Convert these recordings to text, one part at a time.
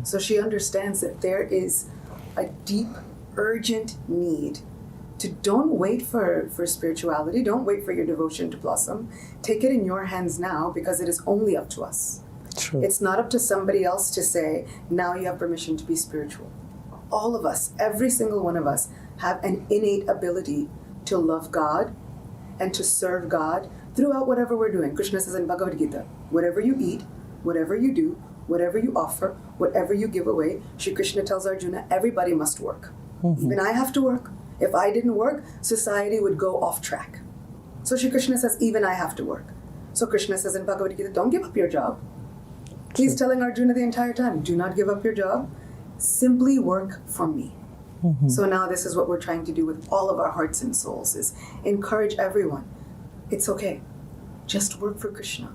So she understands that there is a deep, urgent need to don't wait for spirituality, don't wait for your devotion to blossom. Take it in your hands now because it is only up to us. True. It's not up to somebody else to say, now you have permission to be spiritual. All of us, every single one of us, have an innate ability to love God and to serve God throughout whatever we're doing. Krishna says in Bhagavad Gita, whatever you eat, whatever you do, whatever you offer, whatever you give away, Shri Krishna tells Arjuna, everybody must work. Even I have to work. If I didn't work, society would go off track. So Shri Krishna says, even I have to work. So Krishna says in Bhagavad Gita, don't give up your job. He's telling Arjuna the entire time, do not give up your job. Simply work for me. So now this is what we're trying to do with all of our hearts and souls, is encourage everyone. It's okay. Just work for Krishna.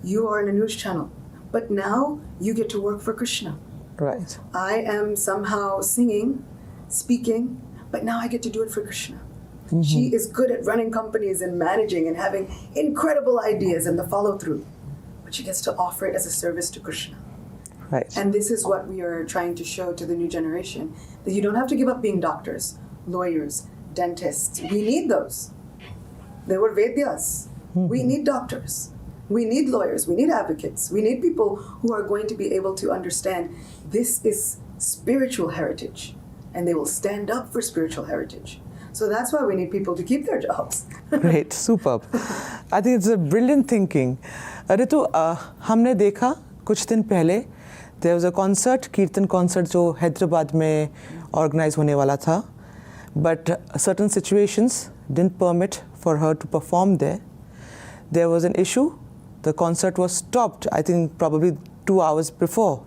You are in a news channel, but now you get to work for Krishna. Right. I am somehow singing, speaking, but now I get to do it for Krishna. She is good at running companies and managing and having incredible ideas and the follow-through, but she gets to offer it as a service to Krishna. Right. And this is what we are trying to show to the new generation, that you don't have to give up being doctors, lawyers, dentists. We need those. They were Vedyas. We need doctors. We need lawyers. We need advocates. We need people who are going to be able to understand this is spiritual heritage, and they will stand up for spiritual heritage. So that's why we need people to keep their jobs. Great, superb. I think it's a brilliant thinking. Ritu, हमने देखा कुछ दिन पहले there was a concert, कीर्तन concert जो हैदराबाद में organize होने वाला था, but certain situations didn't permit for her to perform there. There was an issue. The concert was stopped, I think probably 2 hours before.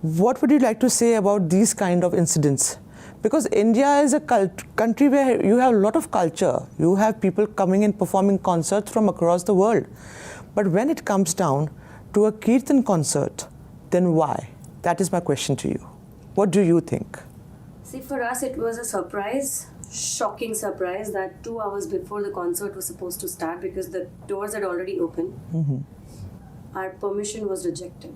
What would you like to say about these kind of incidents? Because India is a country where you have a lot of culture. You have people coming and performing concerts from across the world. But when it comes down to a Kirtan concert, then why? That is my question to you. What do you think? See, for us it was a surprise, shocking surprise that 2 hours before the concert was supposed to start, because the doors had already opened, our permission was rejected.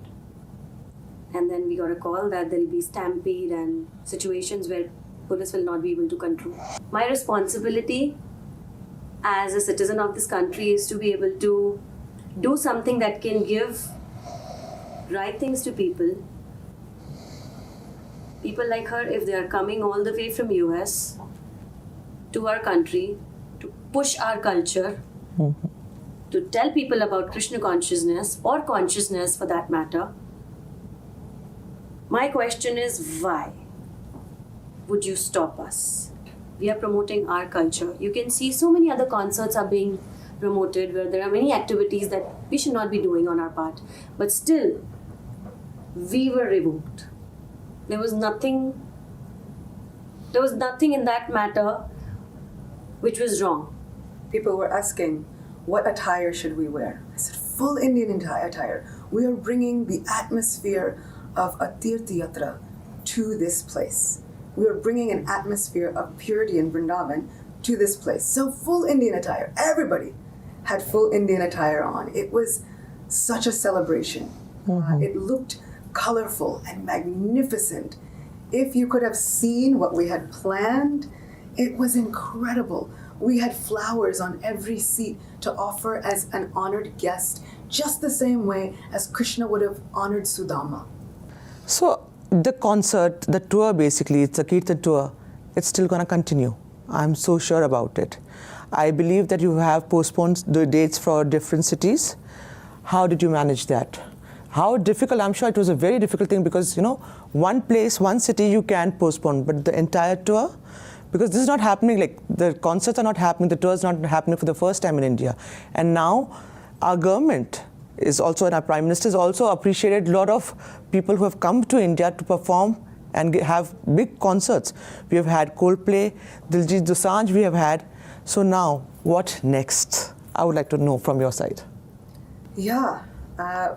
And then we got a call that there will be stampede and situations where police will not be able to control. My responsibility as a citizen of this country is to be able to do something that can give right things to people. People like her, if they are coming all the way from US to our country to push our culture, to tell people about Krishna consciousness or consciousness for that matter, my question is, why would you stop us? We are promoting our culture. You can see so many other concerts are being promoted where there are many activities that we should not be doing on our part. But still, we were revoked. There was nothing in that matter which was wrong. People were asking, what attire should we wear? I said, full Indian attire. We are bringing the atmosphere of a Tirth Yatra to this place. We are bringing an atmosphere of purity in Vrindavan to this place. So full Indian attire. Everybody had full Indian attire on. It was such a celebration. It looked colorful and magnificent. If you could have seen what we had planned, it was incredible. We had flowers on every seat to offer as an honored guest, just the same way as Krishna would have honored Sudama. So the concert, the tour basically, it's a Kirtan tour, it's still going to continue. I'm so sure about it. I believe that you have postponed the dates for different cities. How did you manage that? How difficult? I'm sure it was a very difficult thing because, one place, one city you can postpone, but the entire tour, because this is not happening, like the concerts are not happening, the tour is not happening for the first time in India. And now our government is also, and our Prime Minister has also appreciated a lot of people who have come to India to perform and have big concerts. We have had Coldplay, Diljit Dosanjh we have had. So now, what next? I would like to know from your side. Yeah,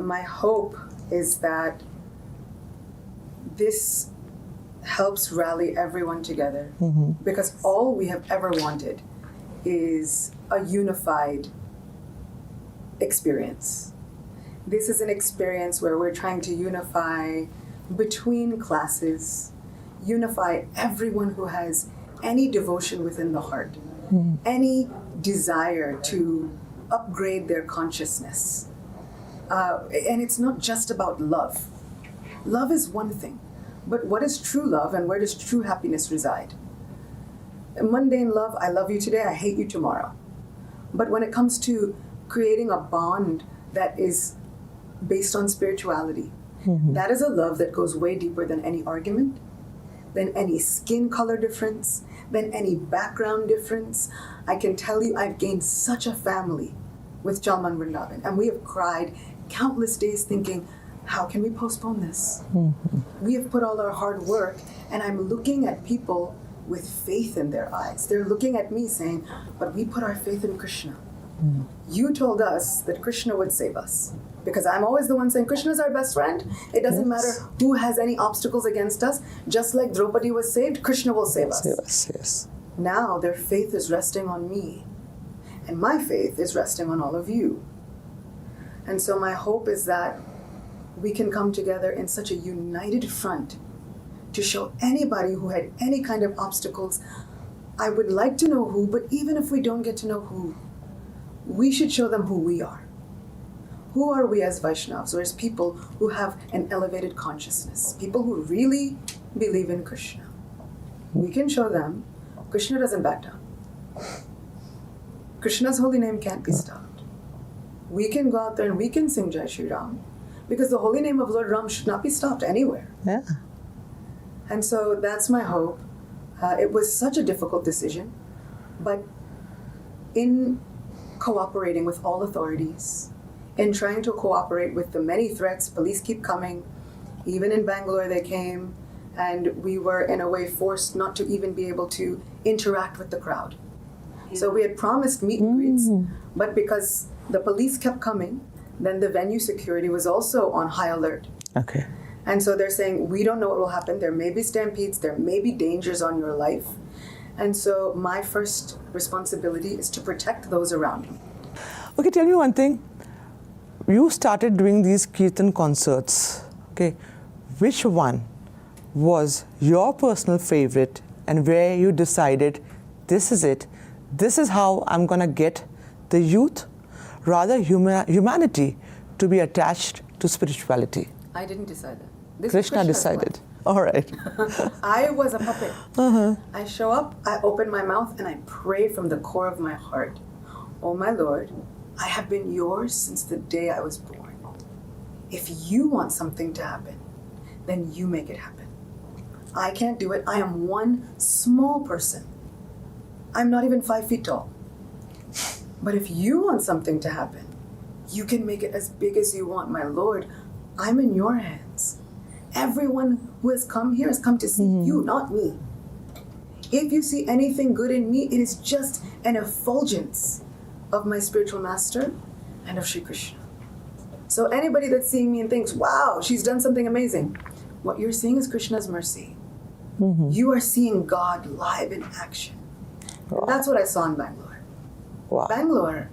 my hope is that this helps rally everyone together, because all we have ever wanted is a unified experience. this is an experience where we're trying to unify between classes, unify everyone who has any devotion within the heart, any desire to upgrade their consciousness. And it's not just about love. Love is one thing, but what is true love and where does true happiness reside? Mundane love, I love you today, I hate you tomorrow. But when it comes to creating a bond that is based on spirituality, that is a love that goes way deeper than any argument, than any skin color difference, than any background difference. I can tell you, I've gained such a family with Jalman Vrindavan, and we have cried countless days thinking, how can we postpone this? We have put all our hard work, and I'm looking at people with faith in their eyes. They're looking at me saying, but we put our faith in Krishna. You told us that Krishna would save us. Because I'm always the one saying, Krishna's our best friend. It doesn't matter who has any obstacles against us. Just like Draupadi was saved, Krishna will save us. Yes. Now their faith is resting on me. And my faith is resting on all of you. And so my hope is that we can come together in such a united front to show anybody who had any kind of obstacles. I would like to know who, but even if we don't get to know who, we should show them who we are. Who are we as Vaishnavas, or as people who have an elevated consciousness, people who really believe in Krishna? We can show them Krishna doesn't back down. Krishna's holy name can't be stopped. We can go out there and we can sing Jai Shri Ram, because the holy name of Lord Ram should not be stopped anywhere. Yeah. And so that's my hope. It was such a difficult decision, but in cooperating with all authorities, in trying to cooperate with the many threats, police keep coming. Even in Bangalore they came, and we were in a way forced not to even be able to interact with the crowd. So we had promised meet and greets, but because the police kept coming, then the venue security was also on high alert. Okay. And so they're saying, we don't know what will happen. There may be stampedes, there may be dangers on your life. And so my first responsibility is to protect those around me. Okay, tell me one thing. You started doing these Kirtan concerts, okay? Which one was your personal favorite and where you decided, this is it, this is how I'm gonna get the youth, rather humanity, to be attached to spirituality? I didn't decide that. This Krishna is Krishna's decided. All right. I was a puppet. I show up, I open my mouth, and I pray from the core of my heart. Oh my Lord, I have been yours since the day I was born. If you want something to happen, then you make it happen. I can't do it. I am one small person. I'm not even 5 feet tall. But if you want something to happen, you can make it as big as you want. My Lord, I'm in your hands. Everyone who has come here has come to see you, not me. If you see anything good in me, it is just an effulgence of my spiritual master and of Shri Krishna. So anybody that's seeing me and thinks, wow, she's done something amazing, what you're seeing is Krishna's mercy. You are seeing God live in action. Wow. And that's what I saw in Bangalore. Wow. Bangalore,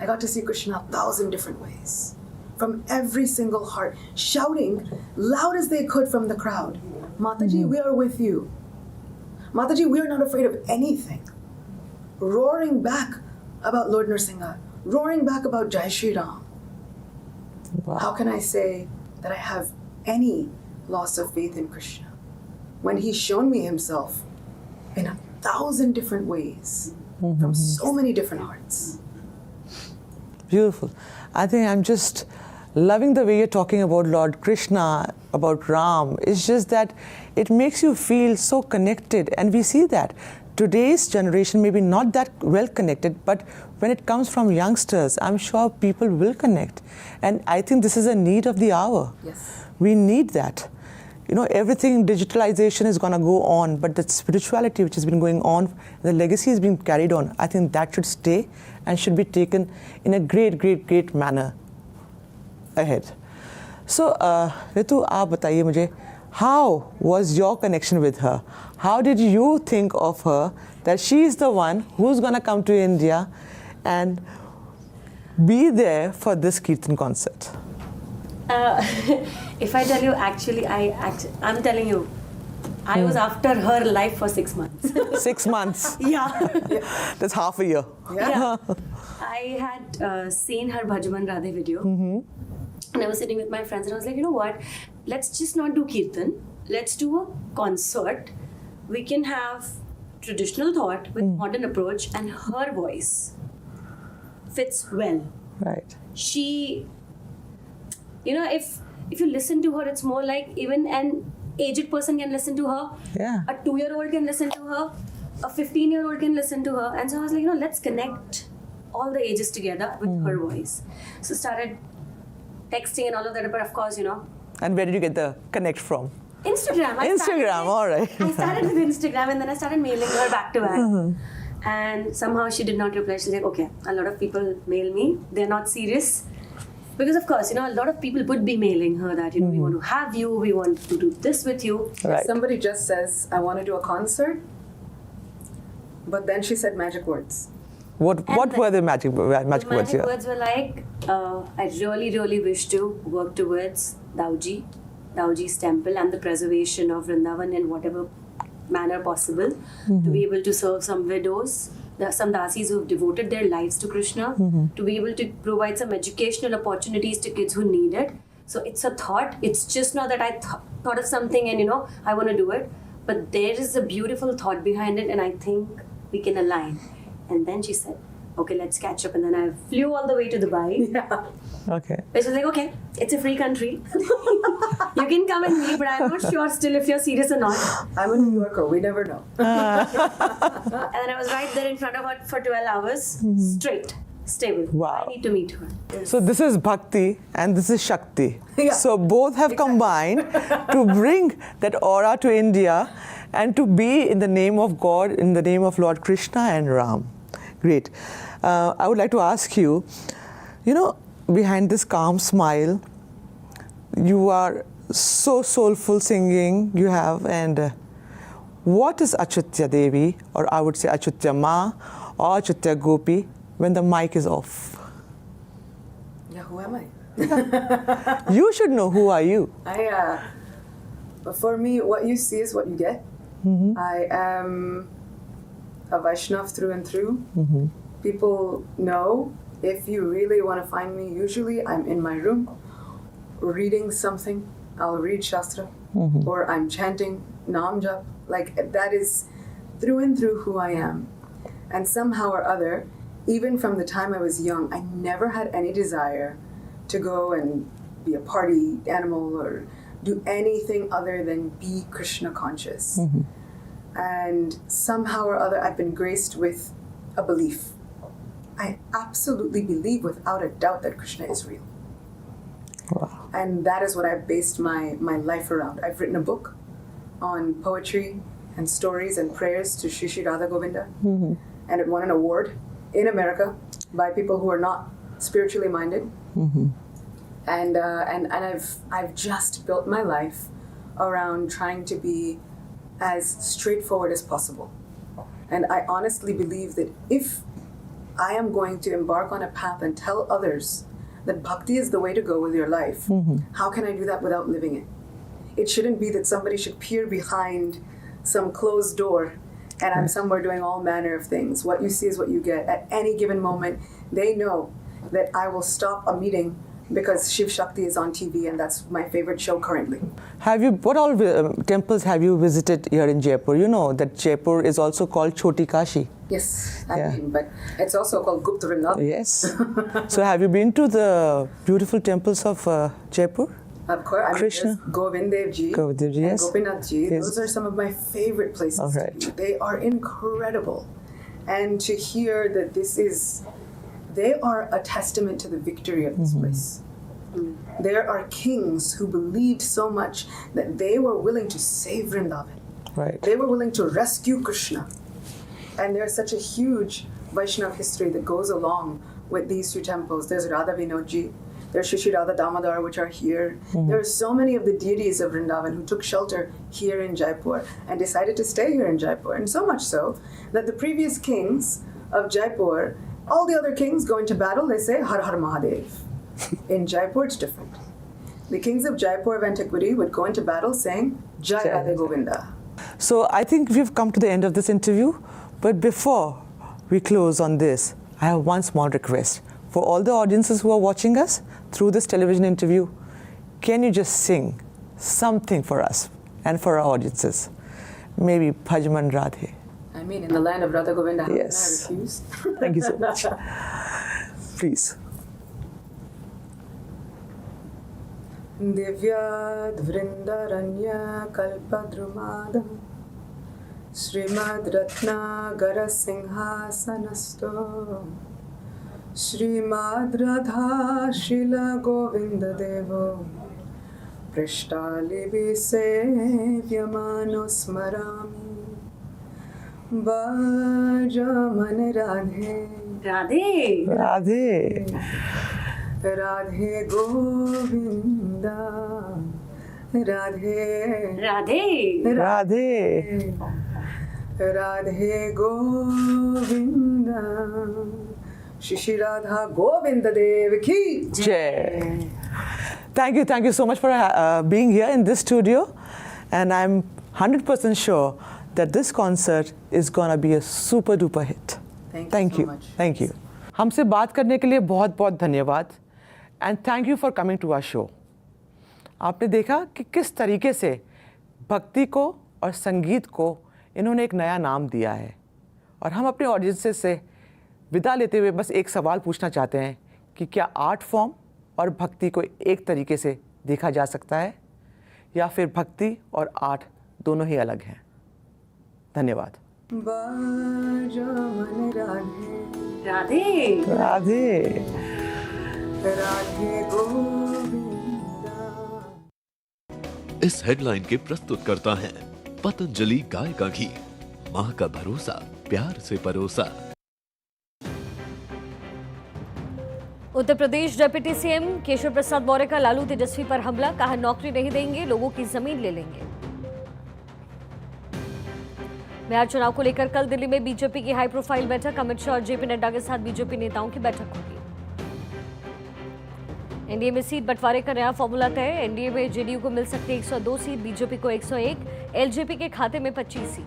I got to see Krishna 1,000 different ways. From every single heart, shouting loud as they could from the crowd, Mataji, we are with you. Mataji, we are not afraid of anything. Roaring back about Lord Nrsimha, roaring back about Jai Shri Ram. Wow. How can I say that I have any loss of faith in Krishna when he's shown me himself in 1,000 different ways from so many different hearts? Beautiful. I think I'm just loving the way you're talking about Lord Krishna, about Ram. It's just that it makes you feel so connected, and we see that. Today's generation may be not that well connected, but when it comes from youngsters, I'm sure people will connect. And I think this is a need of the hour. Yes. We need that. You know, everything, digitalization is going to go on, but the spirituality which has been going on, the legacy is being carried on. I think that should stay and should be taken in a great, great, great manner ahead. So, Ritu, aap bataiye mujhe, how was your connection with her? How did you think of her that she is the one who's going to come to India and be there for this Kirtan concert? If I tell you, actually, I'm telling you, I was after her life for 6 months. 6 months. Yeah. That's half a year. Yeah. I had seen her Bhajaman Radhe video. And I was sitting with my friends and I was like, you know what? Let's just not do Kirtan. Let's do a concert. We can have traditional thought with modern approach, and her voice fits well. Right. She, if you listen to her, it's more like even an aged person can listen to her. Yeah. A 2-year-old can listen to her. A 15-year-old can listen to her. And so I was like, let's connect all the ages together with her voice. So started texting and all of that, but of course, And where did you get the connect from? Instagram. All right. I started with Instagram and then I started mailing her back to back. And somehow she did not reply. She's like, okay, a lot of people mail me. They're not serious. Because of course, a lot of people would be mailing her that, we want to have you, we want to do this with you. Right. Somebody just says, I want to do a concert, but then she said magic words. What were the magic words? The magic words were like, I really, really wish to work towards Dauji's temple and the preservation of Vrindavan in whatever manner possible, to be able to serve some widows, some dasis who have devoted their lives to Krishna, to be able to provide some educational opportunities to kids who need it. So it's a thought. It's just not that I thought of something and I want to do it, but there is a beautiful thought behind it, and I think we can align. And then she said, okay, let's catch up. And then I flew all the way to Dubai. Yeah. Okay. Which was like, okay, it's a free country. You can come and meet, but I'm not sure still if you're serious or not. I'm a New Yorker, we never know. And then I was right there in front of her for 12 hours, straight, stable. Wow. I need to meet her. So this is Bhakti and this is Shakti. Yeah. So both have combined to bring that aura to India and to be in the name of God, in the name of Lord Krishna and Ram. Great. I would like to ask you, behind this calm smile, you are so soulful singing you have, and what is Achyutya Devi, or I would say Achyutya Ma or Achyutya Gopi, when the mic is off? Yeah, who am I? You should know, who are you? For me, what you see is what you get. I am a Vaishnav through and through. People know, if you really want to find me, usually I'm in my room reading something. I'll read Shastra, or I'm chanting Nam Jap. Like, that is through and through who I am. And somehow or other, even from the time I was young, I never had any desire to go and be a party animal or do anything other than be Krishna conscious. And somehow or other, I've been graced with a belief. I absolutely believe without a doubt that Krishna is real. Wow. And that is what I've based my life around. I've written a book on poetry and stories and prayers to Shri Shri Radha Govinda. And it won an award in America by people who are not spiritually minded. And I've just built my life around trying to be as straightforward as possible. And I honestly believe that if I am going to embark on a path and tell others that bhakti is the way to go with your life, how can I do that without living it? It shouldn't be that somebody should peer behind some closed door and I'm somewhere doing all manner of things. What you see is what you get. At any given moment, they know that I will stop a meeting because Shiv Shakti is on TV, and that's my favorite show currently. What all temples have you visited here in Jaipur? You know that Jaipur is also called Choti Kashi. Yes, I've been, but it's also called Gupta Vrindavan. Yes. So have you been to the beautiful temples of Jaipur? Of course, I mean, Krishna. there's Govind Dev Ji Govind, and yes. Gopinath Ji. Yes. Those are some of my favorite places. All right. To be. They are incredible. And to hear that they are a testament to the victory of this place. There are kings who believed so much that they were willing to save Vrindavan. Right. They were willing to rescue Krishna. And there's such a huge Vaishnav history that goes along with these two temples. There's Radha Vinodji, there's Shri Shri Radha Damodar, which are here. There are so many of the deities of Vrindavan who took shelter here in Jaipur and decided to stay here in Jaipur. And so much so that the previous kings of Jaipur, all the other kings go into battle, they say Har Har Mahadev. In Jaipur, it's different. The kings of Jaipur of antiquity would go into battle saying, Jai Radhe Govinda. So I think we've come to the end of this interview. But before we close on this, I have one small request. For all the audiences who are watching us through this television interview, can you just sing something for us and for our audiences? Maybe Bhajman Radhe. I mean, in the land of Radha Govinda, how Yes. can I refuse? Thank you so much. Please. Divyad Vrindaranya Kalpadrumadam Srimad Ratnagara Singhasanasto Srimad Radha Shila Govinda Devo Prishtali Sevyamano Smarami Bhajaman Radhe Radhe. Radhe. Radhe Govinda Radhe Radhe. Radhe. Radhe Govinda Shishi Radha Govinda Dev Ki Jai. Thank you so much for being here in this studio. And I'm 100% sure that this concert is gonna be a super duper hit. Thank you so much. Thank you. हमसे बात करने के लिए बहुत बहुत धन्यवाद. And thank you for coming to our show. आपने देखा कि किस तरीके से भक्ति को और संगीत को इन्होंने एक नया नाम दिया है. और हम अपने ऑडियंसेस से विदा लेते हुए बस एक सवाल पूछना चाहते हैं कि क्या आर्ट फॉर्म और भक्ति को एक तरीके से देखा जा सकता है या फिर भक्ति और आर्ट दोनों ही अलग हैं. धन्यवाद. Bhajaman Radhe Radhe. Radhe. Radhe Govinda. इस हेडलाइन के प्रस्तुतकर्ता हैं पतंजलि गाय का घी, माँ का भरोसा, प्यार से परोसा. उत्तर प्रदेश डिप्टी सीएम केशव प्रसाद मौर्य का लालू तेजस्वी पर हमला, कहा नौकरी नहीं देंगे, लोगों की जमीन ले लेंगे. बिहार चुनाव को लेकर कल दिल्ली में बीजेपी की हाई प्रोफाइल बैठक, अमित शाह और जेपी नड्डा के साथ बीजेपी नेताओं की बैठक होगी. एनडीए में सीट बंटवारे का नया फॉर्मूला तय, एनडीए में जेडीयू को मिल सकती है 102 सीट, बीजेपी को 101, एलजेपी के खाते में 25 सीट.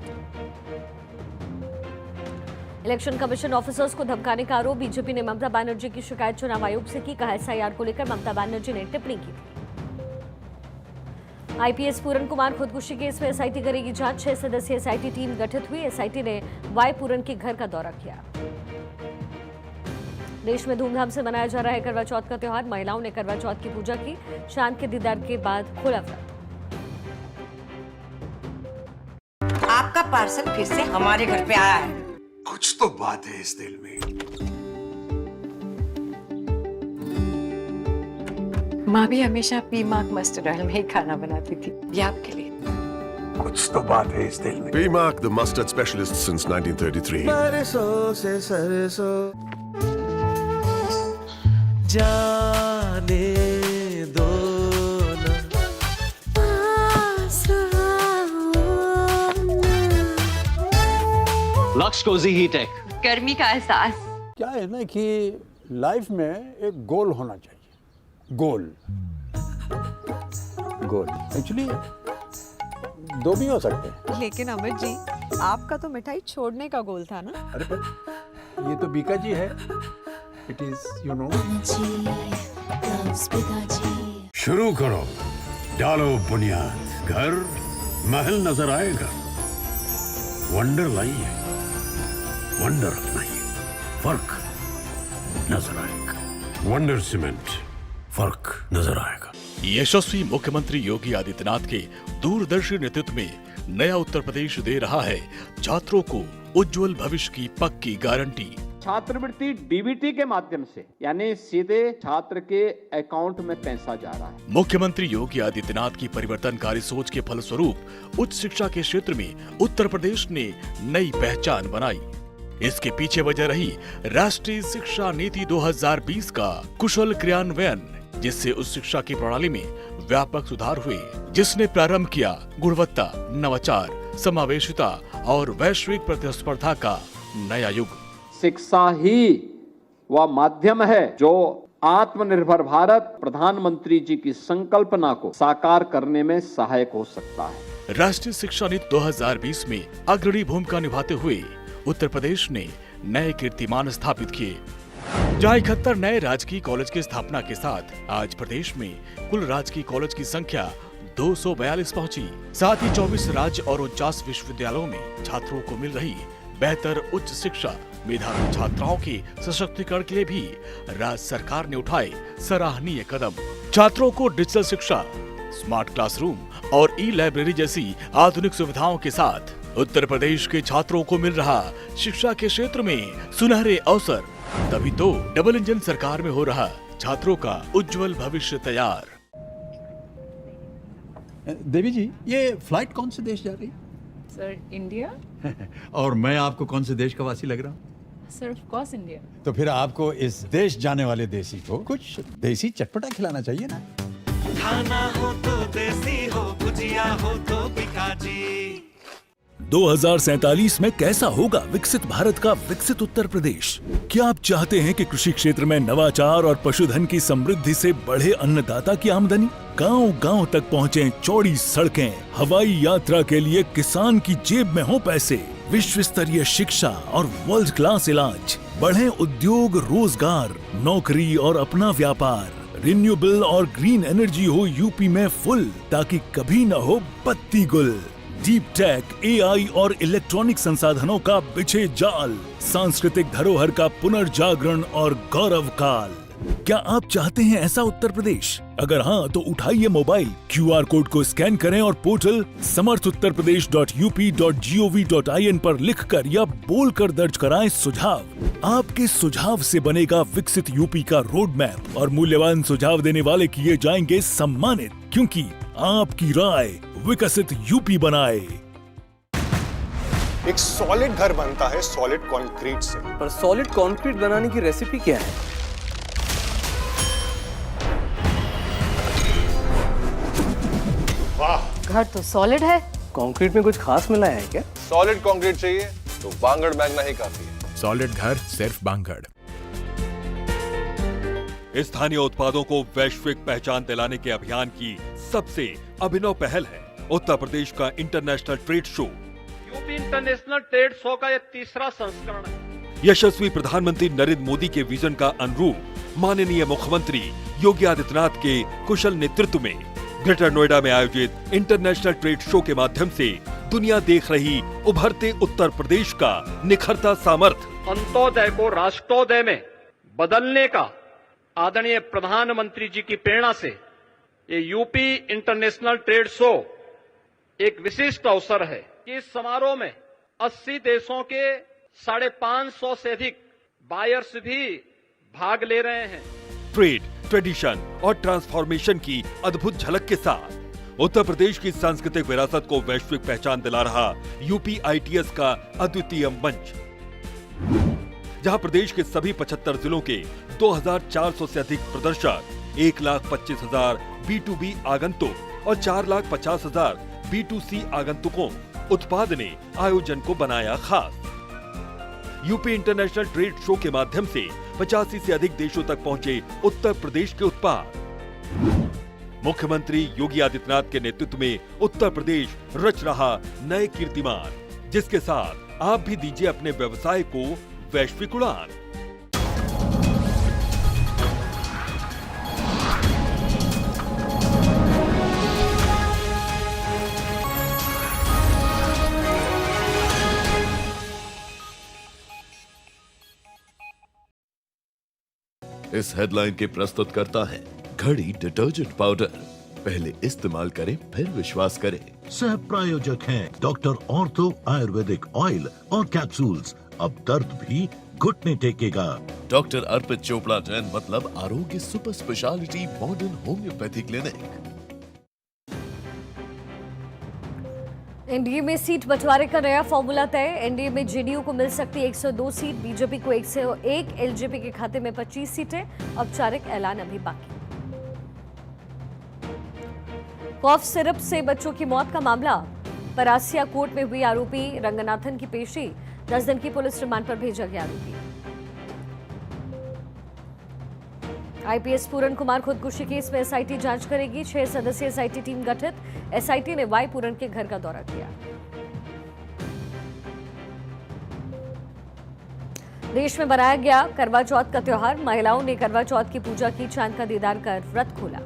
इलेक्शन कमीशन ऑफिसर्स को धमकाने का आरोप, बीजेपी ने ममता बनर्जी की शिकायत चुनाव आयोग से की, कहा एसआईआर को लेकर ममता बनर्जी ने टिप्पणी की थी. आईपीएस पूरन कुमार खुदकुशी केस में एसआईटी करेगी जांच, 6 सदस्यीय एसआईटी टीम गठित हुई. एसआईटी ने वाई पूरन के घर का दौरा किया. देश में धूमधाम से मनाया जा रहा है करवा चौथ का त्योहार, महिलाओं ने करवा चौथ की पूजा की, चांद के दीदार के बाद खोला व्रत. आपका पार्सल फिर से हमारे घर पे आया है. कुछ तो बात है इस दिल में. माँ भी हमेशा पीमाक मस्टर्ड ऑयल में ही खाना बनाती थी. ये आपके लिए. कुछ तो बात है इस दिल में. P-Mark, the mustard specialist since 1933. सरसों से सरसों जाने दो ना. Lux Cozi hi tech. गर्मी का एहसास. क्या है ना कि लाइफ में एक गोल होना चाहिए. गोल एक्चुअली दो भी हो सकते हैं. लेकिन अमित जी, आपका तो मिठाई छोड़ने का गोल था ना. अरे पर ये तो बीका जी है. It is you know. शुरू करो, डालो बुनियाद, घर महल नजर आएगा. वंडर लाइए, वंडर अपनाइए, फर्क नजर आएगा. वंडर सीमेंट, फर्क नजर आएगा. यशस्वी मुख्यमंत्री योगी आदित्यनाथ के दूरदर्शी नेतृत्व में नया उत्तर प्रदेश दे रहा है छात्रों को उज्जवल भविष्य की पक्की गारंटी. छात्रवृत्ति डीबीटी के माध्यम से, यानी सीधे छात्र के अकाउंट में पैसा जा रहा है. मुख्यमंत्री योगी आदित्यनाथ की परिवर्तनकारी सोच के फलस्वरूप उच्च शिक्षा के क्षेत्र में उत्तर प्रदेश ने नई पहचान बनाई. इसके पीछे वजह रही राष्ट्रीय शिक्षा नीति 2020 का कुशल क्रियान्वयन, जिससे उस शिक्षा की प्रणाली में व्यापक सुधार हुए, जिसने प्रारंभ किया गुणवत्ता, नवाचार, समावेशिता और वैश्विक प्रतिस्पर्धा का नया युग. शिक्षा ही वह माध्यम है जो आत्मनिर्भर भारत प्रधानमंत्री जी की संकल्पना को साकार करने में सहायक हो सकता है। राष्ट्रीय शिक्षा नीति 2020 में अग्रणी भूमिका निभाते हुए उत्तर प्रदेश ने नए कीर्तिमान स्थापित किए, जहां 71 नए राजकीय कॉलेज की स्थापना के साथ आज प्रदेश में कुल राजकीय कॉलेज की संख्या 242 पहुंची। साथ ही 24 राज्य और 49 विश्वविद्यालयों में छात्रों को मिल रही बेहतर उच्च शिक्षा, मेधावी छात्राओं के सशक्तिकरण के लिए भी राज्य सरकार ने उठाए सराहनीय कदम। छात्रों को डिजिटल शिक्षा, स्मार्ट क्लासरूम और ई लाइब्रेरी जैसी आधुनिक सुविधाओं के साथ उत्तर प्रदेश के छात्रों को मिल रहा शिक्षा के क्षेत्र में सुनहरे अवसर। तभी तो डबल इंजन सरकार में हो रहा छात्रों का उज्जवल भविष्य तैयार। देवी जी, ये फ्लाइट कौन से देश जा रही? Sir, India. और मैं आपको कौन से देश का वासी लग रहा हूँ? Sir, of course India. तो फिर आपको इस देश जाने वाले देसी को कुछ देसी चटपटा खिलाना चाहिए ना। खाना हो तो देसी हो, भुजिया हो तो पिकाजी। 2047 में कैसा होगा विकसित भारत का विकसित उत्तर प्रदेश? क्या आप चाहते हैं कि कृषि क्षेत्र में नवाचार और पशुधन की समृद्धि से बढ़े अन्नदाता की आमदनी, गांव-गांव तक पहुंचे चौड़ी सड़कें, हवाई यात्रा के लिए किसान की जेब में हो पैसे, विश्व स्तरीय शिक्षा और वर्ल्ड क्लास इलाज, बढ़े उद्योग, रोजगार, नौकरी और अपना व्यापार, रिन्यूएबल और ग्रीन एनर्जी हो यूपी में फुल, ताकि कभी न हो बत्ती गुल। डीप टेक, एआई और इलेक्ट्रॉनिक संसाधनों का बिछे जाल, सांस्कृतिक धरोहर का पुनर्जागरण और गौरव काल। क्या आप चाहते हैं ऐसा उत्तर प्रदेश? अगर हाँ, तो उठाइए मोबाइल, QR कोड को स्कैन करें और पोर्टल samarthuttarpradesh.up.gov.in पर लिखकर या बोलकर दर्ज कराएं सुझाव। आपके सुझाव से बनेगा विकसित यूपी का रोड मैप और मूल्यवान सुझाव देने वाले किए जाएंगे सम्मानित, क्योंकि आपकी राय विकसित यूपी बनाए। एक सॉलिड घर बनता है सॉलिड कंक्रीट से। पर सॉलिड कंक्रीट बनाने की रेसिपी क्या है? वाह, घर तो सॉलिड है। कंक्रीट में कुछ खास मिलाया है क्या? सॉलिड कंक्रीट चाहिए तो बांगड़ मैग्ना ही काफी है। सॉलिड घर सिर्फ बांगड़। स्थानीय उत्पादों को वैश्विक पहचान दिलाने के अभियान की सबसे अभिनव पहल है उत्तर प्रदेश का international trade show. UP international trade show का यह तीसरा संस्करण है। यशस्वी प्रधानमंत्री नरेंद्र मोदी के विजन का अनुरूप माननीय मुख्यमंत्री योगी आदित्यनाथ के कुशल नेतृत्व में ग्रेटर नोएडा में आयोजित इंटरनेशनल ट्रेड शो के माध्यम से दुनिया देख रही उभरते उत्तर प्रदेश का निखरता सामर्थ्य। अंत्योदय को राष्ट्रोदय में बदलने का आदरणीय प्रधानमंत्री जी की प्रेरणा से ये यूपी इंटरनेशनल ट्रेड शो एक विशिष्ट अवसर है। इस समारोह में 80 देशों के 550 से अधिक बायर्स भी भाग ले रहे हैं। ट्रेड, ट्रेडिशन और ट्रांसफॉर्मेशन की अद्भुत झलक के साथ उत्तर प्रदेश की सांस्कृतिक विरासत को वैश्विक पहचान दिला रहा यूपी ITS का अद्वितीय मंच, जहां प्रदेश के सभी 75 जिलों के 2400 से अधिक प्रदर्शक, 1,25,000 B2B आगंतुक और 4,50,000 B2C आगंतुकों उत्पाद ने आयोजन को बनाया खास। यूपी इंटरनेशनल ट्रेड शो के माध्यम से 85 से अधिक देशों तक पहुंचे उत्तर प्रदेश के उत्पाद। मुख्यमंत्री योगी आदित्यनाथ के नेतृत्व में उत्तर प्रदेश रच रहा नए कीर्तिमान, जिसके साथ आप भी दीजिए अपने व्यवसाय को वैश्विक उड़ान। इस हेडलाइन के प्रस्तुतकर्ता हैं घड़ी डिटर्जेंट पाउडर। पहले इस्तेमाल करें फिर विश्वास करें। सह प्रायोजक हैं डॉक्टर ऑर्थो आयुर्वेदिक ऑयल और कैप्सूल्स। अब दर्द भी घुटने टेकेगा। डॉक्टर अर्पित चोपड़ा जैन, मतलब आरोग्य super speciality modern homeopathy clinic. NDA में सीट बंटवारे का नया फॉर्मूला तय। एनडीए में जेडीयू को मिल सकती 102 सीट, बीजेपी को 101, एलजेपी के खाते में 25 सीटें। औपचारिक ऐलान अभी बाकी। कॉफ सिरप से बच्चों की मौत का मामला, परासिया कोर्ट में हुई आरोपी रंगनाथन की पेशी। 10 दिन की पुलिस रिमांड पर भेजा गया आरोपी। आईपीएस पूरन कुमार खुदकुशी केस में एसआईटी जांच करेगी। 6 सदस्यीय एसआईटी टीम गठित। एसआईटी ने वाई पूरन के घर का दौरा किया। देश में मनाया गया करवा चौथ का त्योहार। महिलाओं ने करवा चौथ की पूजा की, चांद का दीदार कर व्रत खोला।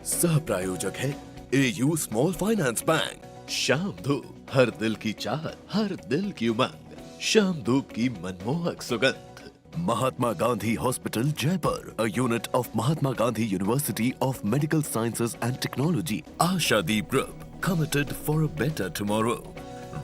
सह प्रायोजक है एयू स्मॉल फाइनेंस बैंक। शाम धूप, हर दिल की चाहत, हर दिल की उमंग। शाम धूप की मनमोहक सुगंध। Mahatma Gandhi hospital Jaipur, a unit of Mahatma Gandhi University of Medical Sciences and Technology. Ashadeep Group, committed for a better tomorrow.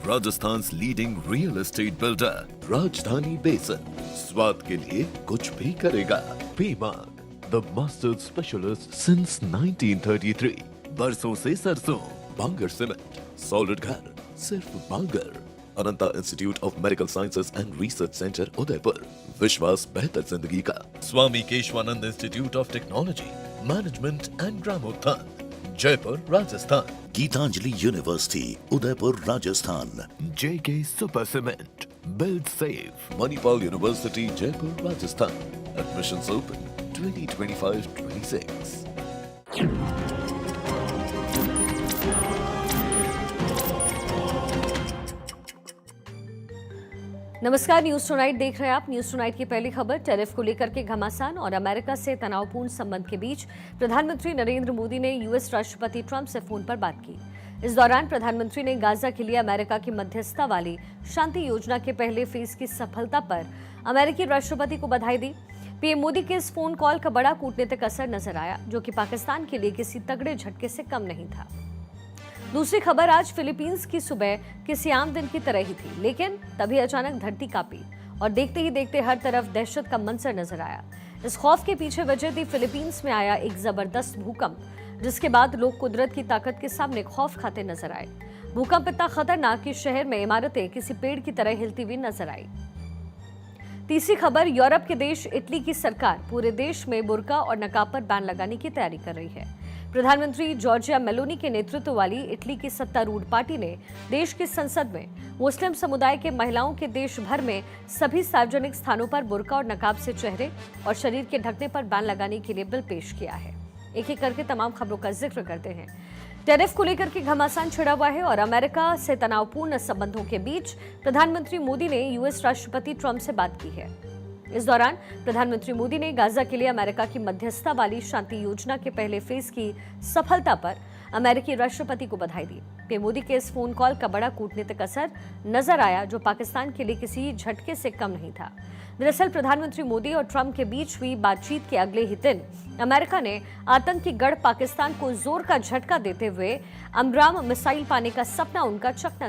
Rajasthan's leading real estate builder, राजधानी बेसन, स्वाद के लिए कुछ भी करेगा। पीमाग, the mustard specialist since 1933. बरसों से सरसों। बांगर सीमेंट, सॉलिड घर, सिर्फ Bangur. Ananta institute of medical sciences and research centre Udaipur, विश्वास बेहतर जिंदगी का। Swami Keshwanand institute of technology, management and Gramothan, Jaipur Rajasthan. Gitanjali university Udaipur Rajasthan. JK super cement, build safe. Manipal university Jaipur Rajasthan. Admissions open 2025-26। नमस्कार, न्यूज टुनाइट देख रहे हैं आप। न्यूज टुनाइट की पहली खबर, टैरिफ को लेकर के घमासान और अमेरिका से तनावपूर्ण संबंध के बीच प्रधानमंत्री नरेंद्र मोदी ने यूएस राष्ट्रपति ट्रंप से फोन पर बात की। इस दौरान प्रधानमंत्री ने गाजा के लिए अमेरिका की मध्यस्थता वाली शांति योजना के पहले फेज की सफलता पर अमेरिकी राष्ट्रपति को बधाई दी। पीएम मोदी के इस फोन कॉल का बड़ा कूटनीतिक असर नजर आया, जो कि पाकिस्तान के लिए किसी तगड़े झटके से कम नहीं था। दूसरी खबर, आज फिलीपींस की सुबह किसी आम दिन की तरह ही थी, लेकिन तभी अचानक धरती कांपी और देखते ही देखते हर तरफ दहशत का मंजर नजर आया। इस खौफ के पीछे वजह थी फिलीपींस में आया एक जबरदस्त भूकंप, जिसके बाद लोग कुदरत की ताकत के सामने खौफ खाते नजर आए। भूकंप इतना खतरनाक कि शहर में इमारतें किसी पेड़ की तरह हिलती हुई नजर आई। तीसरी खबर, यूरोप के देश इटली की सरकार पूरे देश में बुर्का और नकाब पर बैन लगाने की तैयारी कर रही है। प्रधानमंत्री जॉर्जिया मेलोनी के नेतृत्व वाली इटली की सत्तारूढ़ पार्टी ने देश की संसद में मुस्लिम समुदाय के महिलाओं के देश भर में सभी सार्वजनिक स्थानों पर बुर्का और नकाब से चेहरे और शरीर के ढकने पर बैन लगाने के लिए बिल पेश किया है। एक एक करके तमाम खबरों का जिक्र करते हैं। टैरिफ को लेकर के घमासान छिड़ा हुआ है और अमेरिका से तनावपूर्ण संबंधों के बीच प्रधानमंत्री मोदी ने यूएस राष्ट्रपति ट्रंप से बात की है। इस दौरान प्रधानमंत्री मोदी ने गाजा के लिए अमेरिका की मध्यस्थता वाली शांति योजना के पहले फेज की सफलता पर अमेरिकी राष्ट्रपति को बधाई दी। पीएम मोदी के इस फोन कॉल का बड़ा कूटनीतिक असर नजर आया, जो पाकिस्तान के लिए किसी झटके से कम नहीं था। दरअसल प्रधानमंत्री मोदी और ट्रंप के बीच हुई बातचीत के अगले ही दिन अमेरिका ने आतंकी गढ़ पाकिस्तान को जोर का झटका देते हुए अमराम मिसाइल पाने का सपना उनका चकना